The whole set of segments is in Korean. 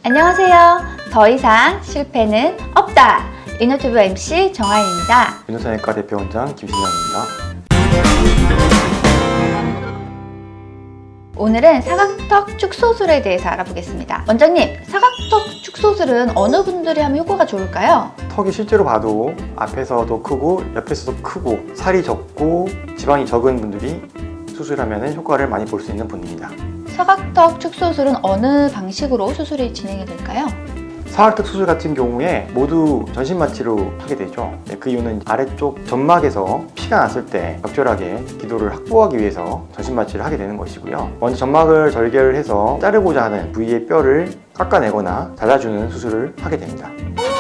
안녕하세요. 더 이상 실패는 없다. 인너튜브 MC 정하연입니다. 윤호산의과 대표원장 김신영입니다. 오늘은 사각턱 축소술에 대해서 알아보겠습니다. 원장님, 사각턱 축소술은 어느 분들이 하면 효과가 좋을까요? 턱이 실제로 봐도 앞에서도 크고 옆에서도 크고 살이 적고 지방이 적은 분들이 수술하면 효과를 많이 볼 수 있는 분입니다. 사각턱 축소술은 어느 방식으로 수술이 진행이 될까요? 사각턱 수술 같은 경우에 모두 전신 마취로 하게 되죠. 그 이유는 아래쪽 점막에서 피가 났을 때 적절하게 기도를 확보하기 위해서 전신 마취를 하게 되는 것이고요. 먼저 점막을 절개를 해서 자르고자 하는 부위의 뼈를 깎아내거나 잘라주는 수술을 하게 됩니다.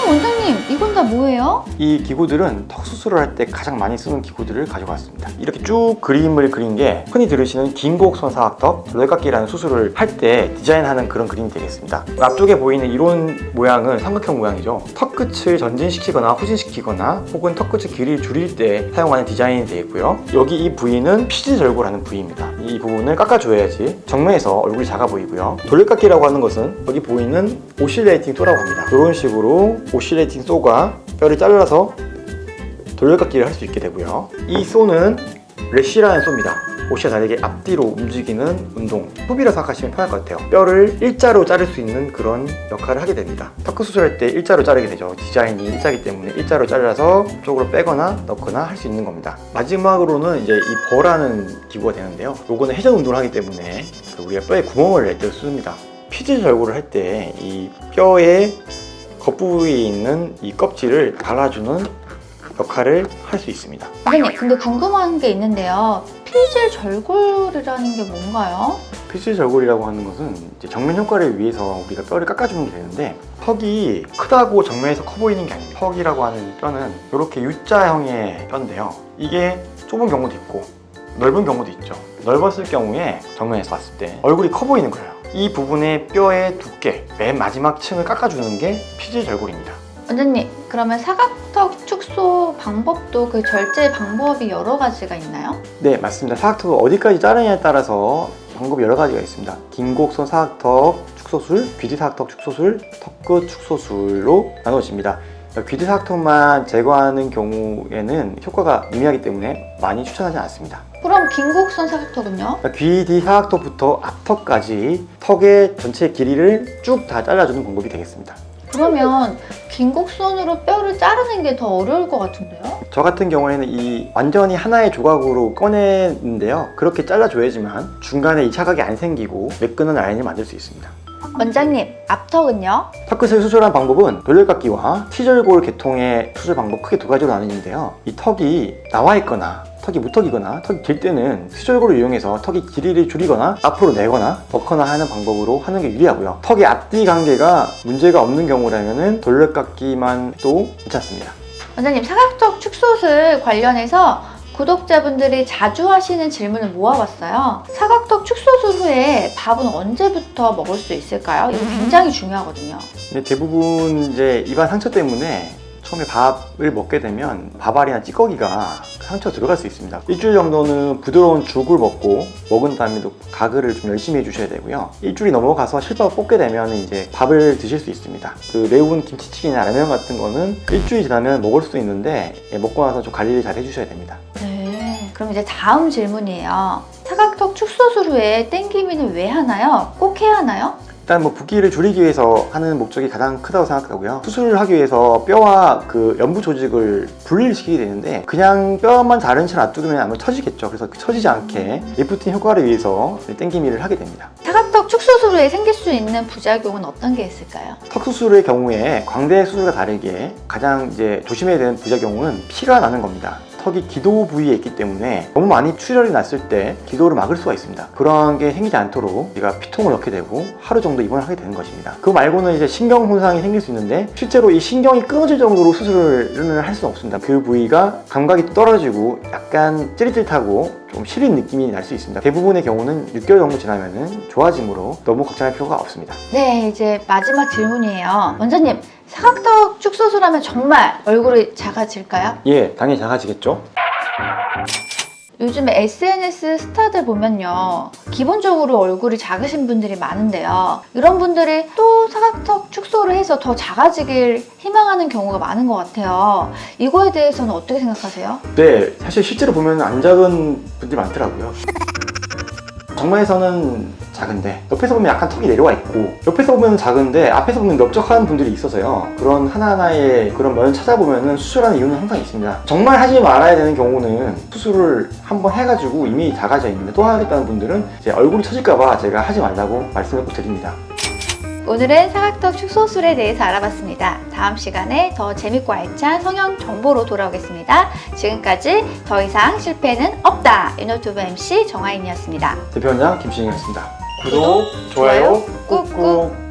원장님, 이건 다 뭐예요? 이 기구들은 턱 수술을 할 때 가장 많이 쓰는 기구들을 가져갔습니다. 이렇게 쭉 그림을 그린 게 흔히 들으시는 긴곡선 사각턱 돌려깎기라는 수술을 할 때 디자인하는 그런 그림이 되겠습니다. 앞쪽에 보이는 이런 모양은 삼각형 모양이죠. 턱 끝을 전진시키거나 후진시키거나 혹은 턱 끝의 길이를 줄일 때 사용하는 디자인이 되겠고요. 여기 이 부위는 피지절골하는 부위입니다. 이 부분을 깎아줘야지 정면에서 얼굴이 작아 보이고요. 돌려깎기라고 하는 것은 여기 보이는 오실레이팅 소라고 합니다. 이런 식으로 오실레이팅 소가 뼈를 잘라서 돌려깎기를 할 수 있게 되고요. 이 소는 래쉬라는 소입니다. 옷이 다르게 앞뒤로 움직이는 운동, 소비라 생각하시면 편할 것 같아요. 뼈를 일자로 자를 수 있는 그런 역할을 하게 됩니다. 턱 수술할 때 일자로 자르게 되죠. 디자인이 일자이기 때문에 일자로 잘라서 쪽으로 빼거나 넣거나 할 수 있는 겁니다. 마지막으로는 이제 이 버라는 기구가 되는데요. 요거는 회전 운동을 하기 때문에 우리가 뼈에 구멍을 낼 때 씁니다. 피지 절골을 할 때 이 뼈의 겉부위에 있는 이 껍질을 갈아주는 역할을 할 수 있습니다. 선생님, 근데 궁금한 게 있는데요. 피질 절골이라는 게 뭔가요? 피지 절골이라고 하는 것은 이제 정면 효과를 위해서 우리가 뼈를 깎아주는 게 되는데, 턱이 크다고 정면에서 커 보이는 게 아닙니다. 턱이라고 하는 뼈는 이렇게 U자형의 뼈인데요. 이게 좁은 경우도 있고 넓은 경우도 있죠. 넓었을 경우에 정면에서 봤을 때 얼굴이 커 보이는 거예요. 이 부분의 뼈의 두께, 맨 마지막 층을 깎아주는 게 피지 절골입니다. 원장님, 그러면 사각턱 축소 방법도 그 절제 방법이 여러 가지가 있나요? 네, 맞습니다. 사각턱을 어디까지 자르냐에 따라서 방법이 여러 가지가 있습니다. 긴곡선 사각턱 축소술, 귀뒤 사각턱 축소술, 턱끝 축소술로 나눠집니다. 귀뒤 사각턱만 제거하는 경우에는 효과가 미미하기 때문에 많이 추천하지 않습니다. 그럼 긴곡선 사각턱은요? 귀뒤 사각턱부터 앞턱까지 턱의 전체 길이를 쭉 다 잘라주는 방법이 되겠습니다. 그러면 긴곡선으로 뼈를 자르는 게 더 어려울 것 같은데요? 저 같은 경우에는 이 완전히 하나의 조각으로 꺼내는데요. 그렇게 잘라줘야지만 중간에 이 차각이 안 생기고 매끈한 라인을 만들 수 있습니다. 원장님, 앞턱은요? 턱끝을 수술한 방법은 돌려깎기와 T절골 계통의 수술 방법 크게 두 가지로 나뉘는데요. 이 턱이 나와 있거나 턱이 무턱이거나 턱이 길 때는 T절골을 이용해서 턱의 길이를 줄이거나 앞으로 내거나 넣거나 하는 방법으로 하는 게 유리하고요. 턱의 앞뒤 관계가 문제가 없는 경우라면 돌려깎기만 또 괜찮습니다. 원장님, 사각턱 축소술 관련해서 구독자분들이 자주 하시는 질문을 모아봤어요. 사각턱 축소술 후에 밥은 언제부터 먹을 수 있을까요? 이거 굉장히 중요하거든요. 근데 대부분 이제 입안 상처 때문에 처음에 밥을 먹게 되면 밥알이나 찌꺼기가 상처 들어갈 수 있습니다. 일주일 정도는 부드러운 죽을 먹은 다음에도 가글을 좀 열심히 해주셔야 되고요. 일주일이 넘어가서 실밥을 뽑게 되면 이제 밥을 드실 수 있습니다. 그 매운 김치찌개나 라면 같은 거는 일주일 지나면 먹을 수도 있는데 먹고 나서 좀 관리를 잘 해주셔야 됩니다. 네, 그럼 이제 다음 질문이에요. 사각턱 축소술 후에 땡기미는 왜 하나요? 꼭 해야 하나요? 일단 붓기를 줄이기 위해서 하는 목적이 가장 크다고 생각하고요. 수술을 하기 위해서 뼈와 그 연부 조직을 분리를 시키게 되는데 그냥 뼈만 자른 채 놔두면 아무래도 처지겠죠. 그래서 처지지 않게 리프팅 효과를 위해서 땡기미를 하게 됩니다. 사각턱 축소술 후에 생길 수 있는 부작용은 어떤 게 있을까요? 턱 수술의 경우에 광대 수술과 다르게 가장 이제 조심해야 되는 부작용은 피가 나는 겁니다. 턱이 기도 부위에 있기 때문에 너무 많이 출혈이 났을 때 기도를 막을 수가 있습니다. 그러한 게 생기지 않도록 우리가 피통을 넣게 되고 하루 정도 입원을 하게 되는 것입니다. 그거 말고는 이제 신경 손상이 생길 수 있는데 실제로 이 신경이 끊어질 정도로 수술을 할 수는 없습니다. 그 부위가 감각이 떨어지고 약간 찌릿찌릿하고 좀 시린 느낌이 날 수 있습니다. 대부분의 경우는 6개월 정도 지나면 좋아지므로 너무 걱정할 필요가 없습니다. 네, 이제 마지막 질문이에요. 원장님, 사각턱 축소술하면 정말 얼굴이 작아질까요? 예, 당연히 작아지겠죠. 요즘에 SNS 스타들 보면요, 기본적으로 얼굴이 작으신 분들이 많은데요, 이런 분들이 또 사각턱 축소를 해서 더 작아지길 희망하는 경우가 많은 것 같아요. 이거에 대해서는 어떻게 생각하세요? 네, 사실 실제로 보면 안 작은 분들이 많더라고요. 정면에서는 작은데 옆에서 보면 약간 턱이 내려와 있고, 옆에서 보면 작은데 앞에서 보면 넓적한 분들이 있어서요. 그런 하나하나의 그런 면을 찾아보면 수술하는 이유는 항상 있습니다. 정말 하지 말아야 되는 경우는 수술을 한번 해가지고 이미 작아져 있는데 또 하겠다는 분들은 이제 얼굴이 처질까봐 제가 하지 말라고 말씀을 꼭 드립니다. 오늘은 사각턱 축소술에 대해서 알아봤습니다. 다음 시간에 더 재밌고 알찬 성형 정보로 돌아오겠습니다. 지금까지 더 이상 실패는 없다. 유노튜브 MC 정하인이었습니다. 대표원장 김신영이었습니다. 구독, 좋아요, 꾹꾹. 꾹꾹.